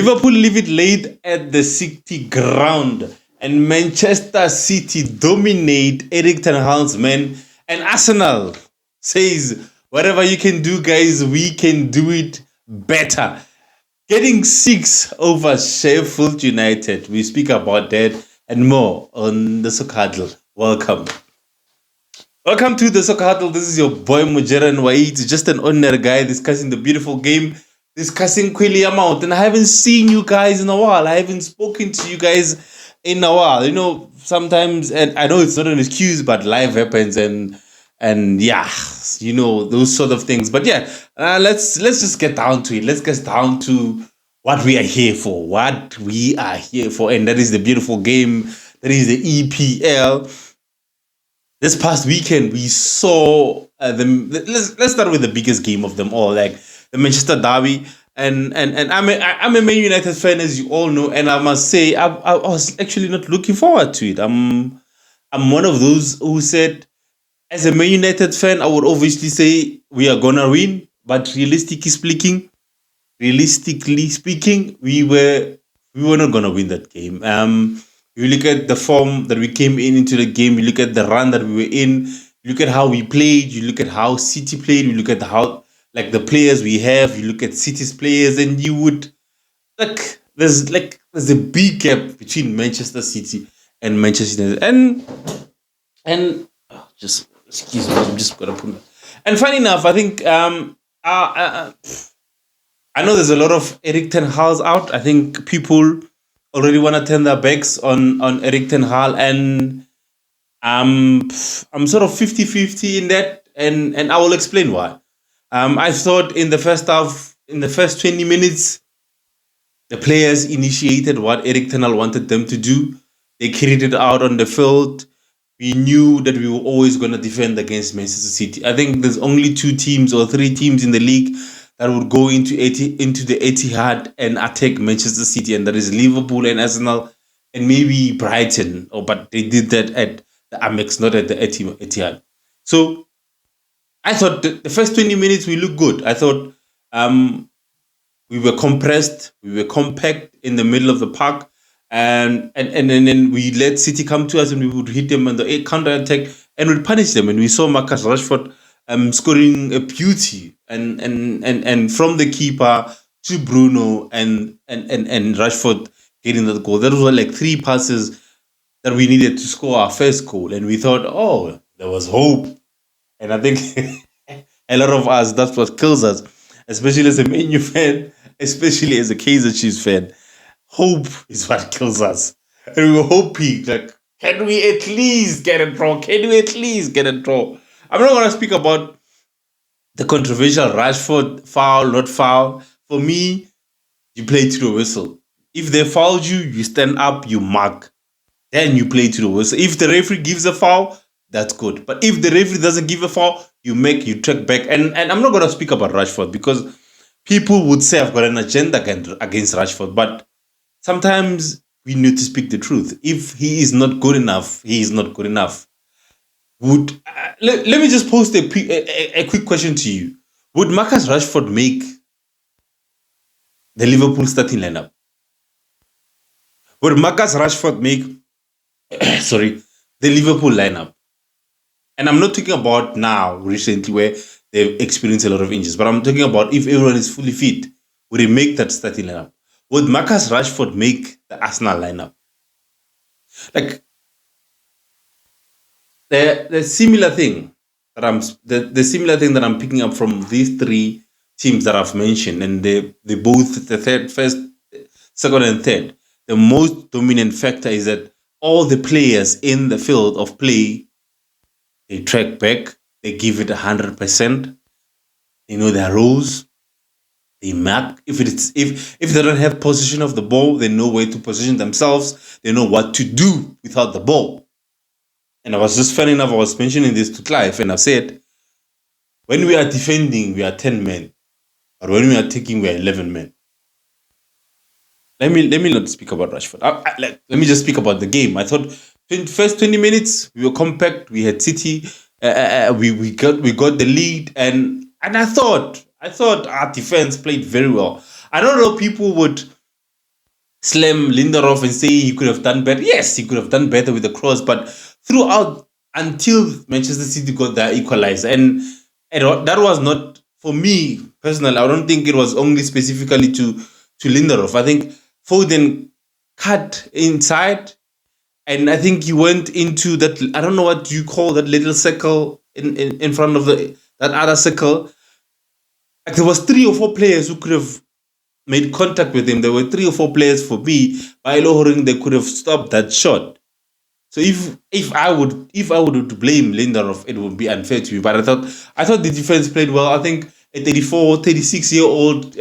Liverpool leave it late at the City ground, and Manchester City dominate Eric Ten Hag's men. And Arsenal says, "Whatever you can do, guys, we can do it better." Getting six over Sheffield United. We speak about that and more on the Soccer Huddle. Welcome. Welcome to the Soccer Huddle. This is your boy Mojere and Wait, just an ordinary guy discussing the beautiful game, discussing Quilly Amount. And I haven't seen you guys in a while. I haven't spoken to you guys in a while. You know, sometimes, and I know it's not an excuse, but life happens, and yeah, you know, those sort of things. But yeah, let's just get down to it. Let's get down to what we are here for. What we are here for, and that is the beautiful game. That is the EPL. This past weekend we saw let's start with the biggest game of them all, like the Manchester Derby. And I'm a Man United fan, as you all know, and I must say I was actually not looking forward to it. I'm one of those who said, as a Man United fan, I would obviously say we are gonna win, but realistically speaking, we were not gonna win that game. You look at the form that we came into the game. You look at the run that we were in. You look at how we played. You look at how City played. You look at how, like, the players we have. You look at City's players, and you would, there's a big gap between Manchester City and Manchester United. And just excuse me, I'm just gonna put. And funny enough, I think I know there's a lot of Eric Ten Hag's out. I think people already want to turn their backs on Eric Ten Hag, and I'm sort of 50-50 in that, and I will explain why. I thought in the first half, in the first 20 minutes, the players initiated what Eric Ten Hag wanted them to do. They carried it out on the field. We knew that we were always going to defend against Manchester City. I think there's only two teams or three teams in the league that would go into the Etihad and attack Manchester City, and that is Liverpool and Arsenal and maybe Brighton. But they did that at the Amex, not at the Etihad. So I thought the first 20 minutes we looked good. I thought we were compressed, we were compact in the middle of the park, and then we let City come to us, and we would hit them on the counter attack and would punish them. And we saw Marcus Rashford scoring a beauty, and from the keeper to Bruno and Rashford getting that goal. That was like three passes that we needed to score our first goal, and we thought, oh, there was hope. And I think a lot of us, that's what kills us, especially as a Man U fan, especially as a Kaiser Chiefs fan. Hope is what kills us. And we were hoping, like, can we at least get a draw? Can we at least get a draw? I'm not going to speak about the controversial Rashford foul, not foul. For me, you play to the whistle. If they fouled you, you stand up, you mark. Then you play to the whistle. If the referee gives a foul, that's good. But if the referee doesn't give a foul, you track back. And I'm not going to speak about Rashford, because people would say I've got an agenda against Rashford. But sometimes we need to speak the truth. If he is not good enough, he is not good enough. Let me just post a quick question to you. Would Marcus Rashford make the Liverpool starting lineup? Would Marcus Rashford make the Liverpool lineup? And I'm not talking about now, recently, where they've experienced a lot of injuries, but I'm talking about if everyone is fully fit, would he make that starting lineup? Would Marcus Rashford make the Arsenal lineup? Like, the similar thing that I'm picking up from these three teams that I've mentioned, and they both the first, second, and third. The most dominant factor is that all the players in the field of play, they track back, they give it 100%. They know their roles. They mark. If they don't have possession of the ball, they know where to position themselves. They know what to do without the ball. And I was just funny enough, I was mentioning this to Clive, and I said, when we are defending, we are 10 men. But when we are attacking, we are 11 men. Let me not speak about Rashford. Let me just speak about the game. I thought first 20 minutes, we were compact. We had City. We got the lead, and I thought our defense played very well. I don't know, people would slam Lindelof and say he could have done better. Yes, he could have done better with the cross, but throughout until Manchester City got their equalizer, and that was not for me personally. I don't think it was only specifically to Lindelof. I think Foden cut inside, and I think he went into that. I don't know what you call that little circle in front of that other circle. Like there was 3 or 4 players who could have made contact with him. There were 3 or 4 players for me by lowering they could have stopped that shot. So if I would blame Lindelof, it would be unfair to me. But I thought the defense played well. I think a 36-year-old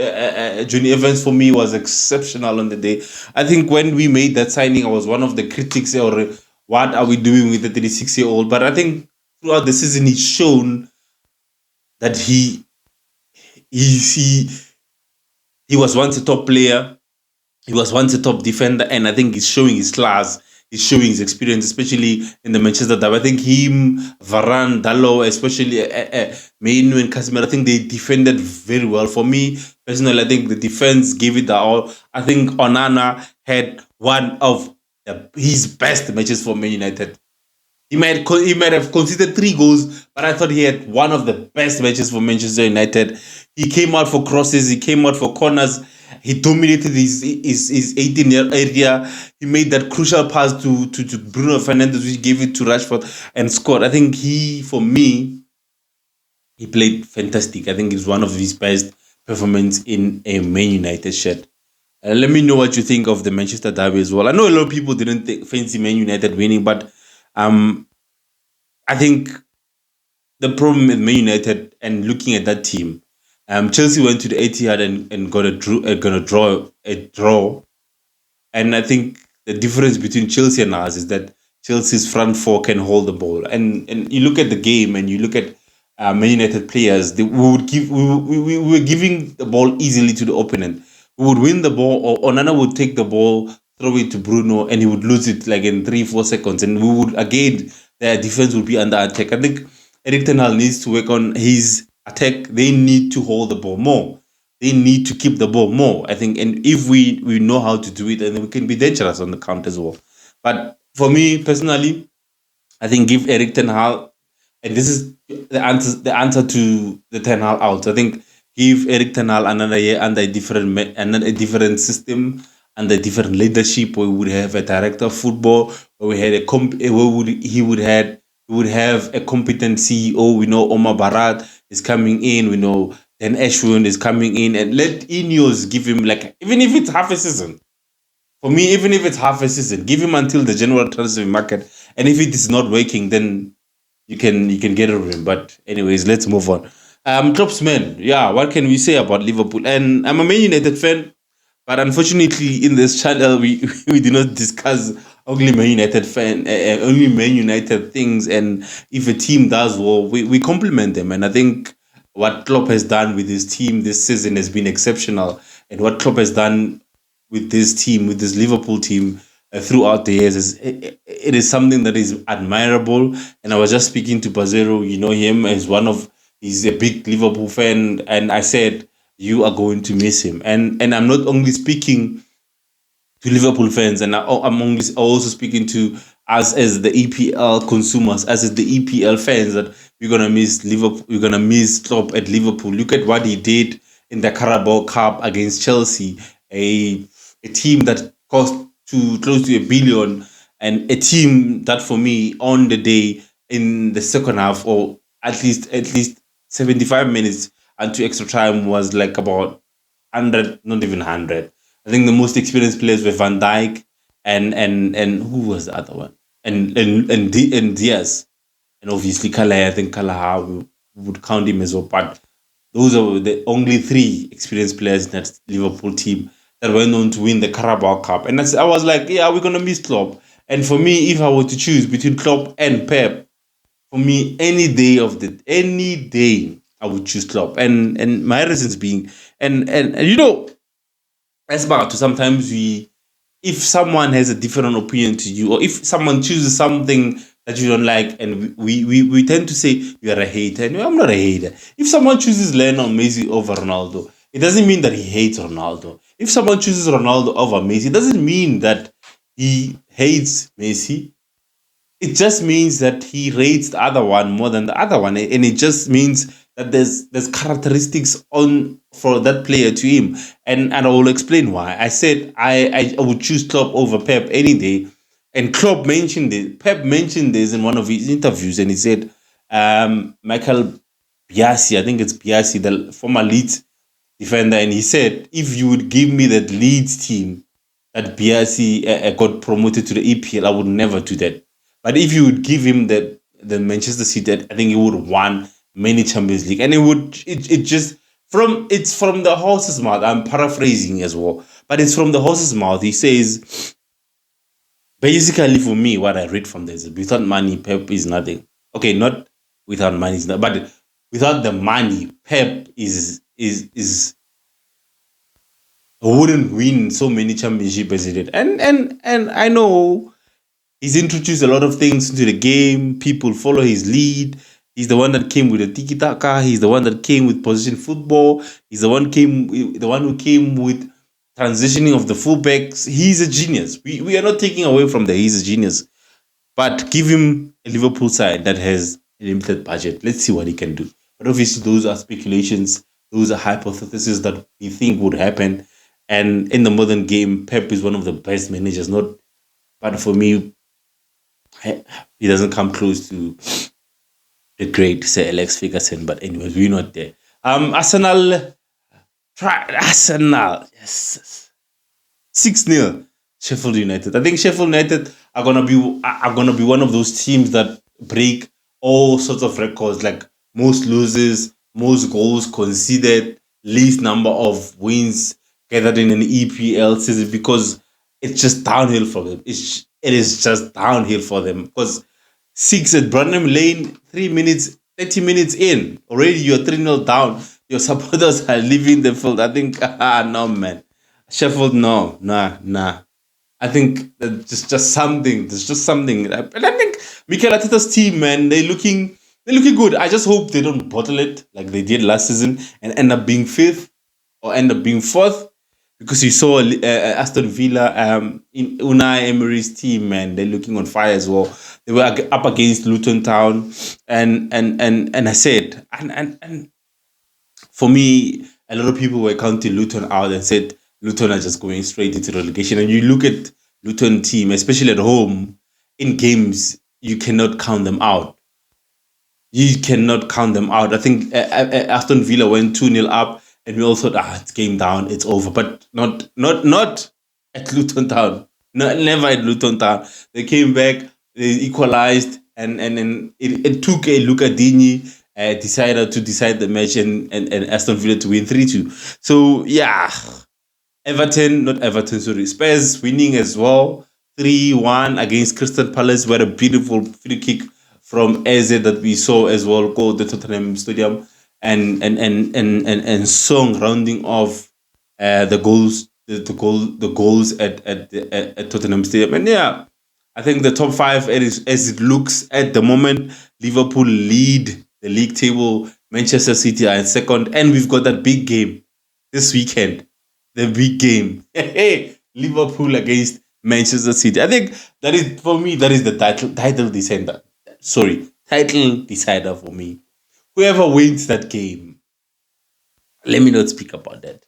Johnny Evans for me was exceptional on the day. I think when we made that signing, I was one of the critics. Or what are we doing with the 36-year-old? But I think throughout the season, he's shown that he he was once a top player. He was once a top defender, and I think he's showing his class. He's showing his experience, especially in the Manchester derby. I think him, Varane, Dalot, especially Mainu and Casemiro, I think they defended very well. For me, personally, I think the defense gave it the all. I think Onana had one of his best matches for Man United. He might have conceded 3 goals, but I thought he had one of the best matches for Manchester United. He came out for crosses, he came out for corners, he dominated his 18-year area. He made that crucial pass to Bruno Fernandes, which gave it to Rashford and scored. I think for me, he played fantastic. I think it's one of his best performance in a Man United shirt. Let me know what you think of the Manchester derby as well. I know a lot of people didn't fancy Man United winning, but I think the problem with Man United and looking at that team, Chelsea went to the Etihad and got a draw, and I think the difference between Chelsea and us is that Chelsea's front four can hold the ball, and you look at the game and you look at Man United players, we were giving the ball easily to the opponent. We would win the ball, or Onana would take the ball, throw it to Bruno, and he would lose it like in 3-4 seconds, and we would again their defense would be under attack. I think Erik ten Hag needs to work on his attack. They need to hold the ball more. They need to keep the ball more. I think, and if we know how to do it, then we can be dangerous on the counter as well. But for me personally, I think give Erik ten Hag, and this is the answer to the Ten Hag out. I think give Erik ten Hag another year under a different system, under different leadership, where we would have a director of football, where we had he would have a competent CEO. We know Omar Barat is coming in. We know Dan Ashwin is coming in, and let Ineos give him, like, even if it's half a season. For me, even if it's half a season, give him until the general transfer market. And if it is not working, then you can get rid of him. But anyways, let's move on. Klopp's man, yeah, what can we say about Liverpool? And I'm a Man United fan, but unfortunately, in this channel, we we do not discuss only Man United things. And if a team does well, we compliment them. And I think what Klopp has done with his team this season has been exceptional. And what Klopp has done with this team, with this Liverpool team, throughout the years, it is something that is admirable. And I was just speaking to Bazero, you know him as he's a big Liverpool fan, and I said you are going to miss him. And I'm not only speaking to Liverpool fans, and I'm also speaking to us as the EPL consumers, us as the EPL fans, that we're gonna miss Liverpool. We're gonna miss Klopp at Liverpool. Look at what he did in the Carabao Cup against Chelsea, a team that cost to close to 1 billion, and a team that, for me, on the day, in the second half, or at least 75 minutes into extra time, was like about 100, not even 100. I think the most experienced players were Van Dijk and who was the other one? And Diaz. And obviously Kalaha. I think Kalaha, we would count him as well. But those are the only 3 experienced players in that Liverpool team that went on to win the Carabao Cup. And I was like, yeah, we're going to miss Klopp. And for me, if I were to choose between Klopp and Pep, for me, any day, I would choose Klopp. And my reasons being, and you know, as about to sometimes if someone has a different opinion to you, or if someone chooses something that you don't like, and we tend to say you are a hater. And I'm not a hater. If someone chooses Lionel Messi over Ronaldo, it doesn't mean that he hates Ronaldo. if someone chooses Ronaldo over Messi, it doesn't mean that he hates Messi. It just means that he rates the other one more than the other one, and it just means that there's characteristics on for that player to him, and I will explain why. I said I would choose Klopp over Pep any day, and Klopp mentioned it. Pep mentioned this in one of his interviews, and he said, Michael Biasi, I think it's Biasi, the former Leeds defender, and he said, if you would give me that Leeds team that Biasi got promoted to the EPL, I would never do that. But if you would give him the Manchester City, I think he would have won many Champions League, and it just it's from the horse's mouth. I'm paraphrasing as well, but it's from the horse's mouth. He says basically for me, what I read from this is without money, Pep is nothing. Okay, not without money, is not, but without the money, Pep is wouldn't win so many championships as he did. And I know he's introduced a lot of things into the game. People follow his lead. He's the one that came with the tiki taka. He's the one that came with position football. He's the one who came with transitioning of the fullbacks. He's a genius. We are not taking away from that. He's a genius. But give him a Liverpool side that has a limited budget. Let's see what he can do. But obviously, those are speculations. Those are hypotheses that we think would happen. And in the modern game, Pep is one of the best managers. Not, but for me, he doesn't come close to the great Sir Alex Ferguson. But anyways, we're not there. Arsenal, Arsenal, yes, 6-0. Sheffield United. I think Sheffield United are gonna be one of those teams that break all sorts of records, like most losses, most goals conceded, least number of wins gathered in an EPL season, because it's just downhill for them. It is just downhill for them because six at Brunham Lane, 3 minutes, 30 minutes in, already you're 3-0 down. Your supporters are leaving the field. I think no man, Sheffield, no, nah. I think that just something. There's just something, and I think Mikel Arteta's team, man, they're looking good. I just hope they don't bottle it like they did last season and end up being fifth or end up being fourth, because you saw Aston Villa, in Unai Emery's team, man, they're looking on fire as well. They were up against Luton Town, and I said, and for me, a lot of people were counting Luton out and said Luton are just going straight into relegation. And you look at Luton team, especially at home, in games, you cannot count them out. You cannot count them out. I think Aston Villa went 2-0 up, and we all thought, it's game down, it's over. But not at Luton Town. Never at Luton Town. They came back, they equalized, and then it took a Luca Dini decider to decide the match, and Aston Villa to win 3-2. So yeah, not Everton, sorry, Spurs winning as well, 3-1 against Crystal Palace. What a beautiful free kick from Eze that we saw as well, go the Tottenham Stadium, and Song rounding off the goals at Tottenham Stadium. And yeah, I think the top five, as it looks at the moment, Liverpool lead the league table. Manchester City are in second, and we've got that big game this weekend. The big game, Liverpool against Manchester City. I think that is, for me, that is the title decider. Sorry, title decider for me. Whoever wins that game, let me not speak about that.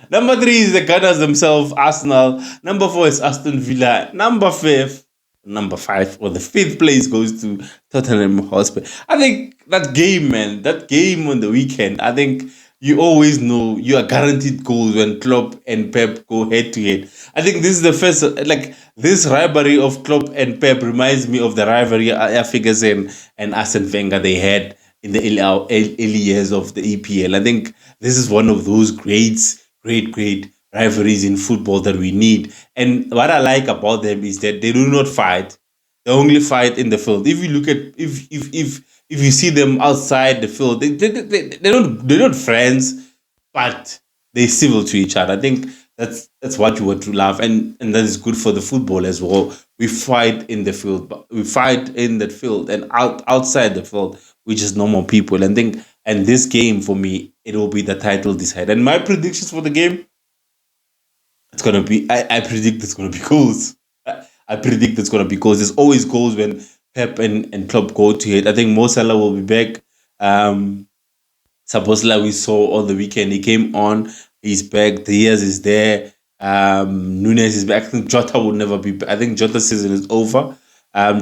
Number 3 is the Gunners themselves, Arsenal. Number 4 is Aston Villa. Number 5, or the 5th place goes to Tottenham Hotspur. I think that game, man, that game on the weekend, I think you always know you are guaranteed goals when Klopp and Pep go head to head. I think this is the first, like, this rivalry of Klopp and Pep reminds me of the rivalry Ferguson and Arsene Wenger they had in the early years of the EPL. I think this is one of those great rivalries in football that we need. And what I like about them is that they do not fight; they only fight in the field. If you look at if you see them outside the field, they're not friends, but they're civil to each other. I think that's what you want to love, and that is good for the football as well. We fight in the field, but we fight in that field, and outside the field, we're just normal people. And this game for me, it will be the title decider. And my predictions for the game, it's gonna be. I predict it's gonna be goals. I predict it's gonna be goals. There's always goals when Pep and Klopp go to it. I think Mo Salah will be back. Supposedly we saw on the weekend he came on. He's back. Diaz is there. Nunes is back. I think Jota will never be back. I think Jota's season is over.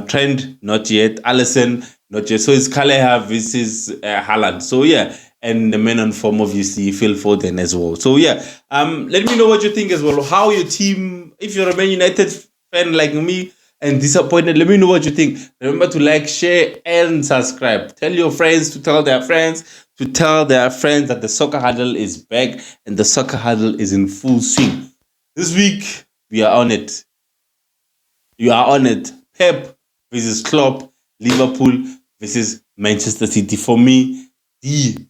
Trent not yet. Allison not yet. So it's Kaleha versus Haaland. So yeah, and the men on form obviously Phil Foden as well. So yeah, let me know what you think as well. How your team, if you're a Man United fan like me and disappointed, let me know what you think. Remember to like, share, and subscribe. Tell your friends to tell their friends to tell their friends that the Soccer Huddle is back and the Soccer Huddle is in full swing. This week we are on it. You are on it. Pep versus Klopp, Liverpool versus Manchester City. For me, the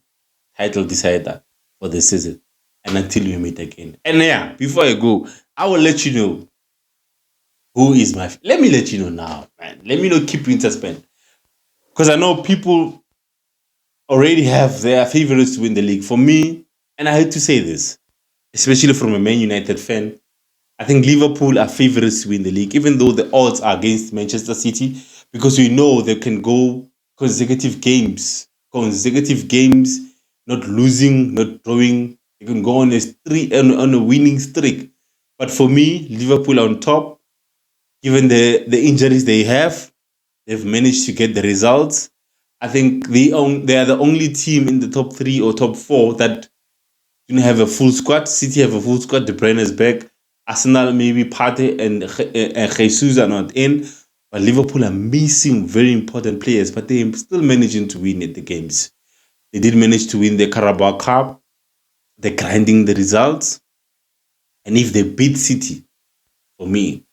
title decider for the season. And until we meet again. And yeah, before I go, I will let you know who is my. Let me let you know now, man. Let me not keep you in suspense. Because I know people already have their favorites to win the league. For me, and I hate to say this, especially from a Man United fan, I think Liverpool are favorites to win the league, even though the odds are against Manchester City, because we know they can go consecutive games, not losing, not drawing. They can go on a winning streak. But for me, Liverpool are on top, given the injuries they have. They've managed to get the results. I think they are the only team in the top 3 or top 4 that don't have a full squad. City have a full squad. De Bruyne is back. Arsenal, maybe Partey and Jesus are not in. But Liverpool are missing very important players, but they're still managing to win at the games. They did manage to win the Carabao Cup. They're grinding the results. And if they beat City, for me,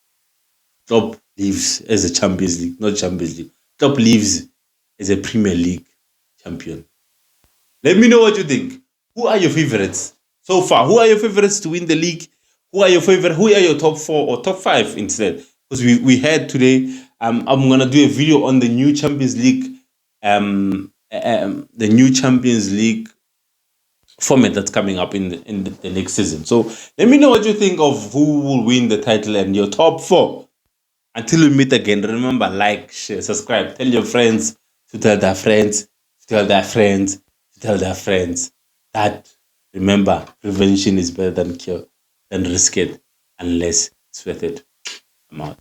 Klopp leaves as a Champions League, not Champions League. Klopp leaves as a Premier League champion. Let me know what you think. Who are your favorites so far? Who are your favorites to win the league? Who are your top 4 or top 5 instead? Because we had today, I'm gonna do a video on the new Champions League, the new Champions League format that's coming up in the next season. So let me know what you think of who will win the title and your top 4. Until we meet again, remember, like, share, subscribe. Tell your friends to tell their friends, to tell their friends, to tell their friends that, remember, prevention is better than cure, than risk it, unless it's worth it. I'm out.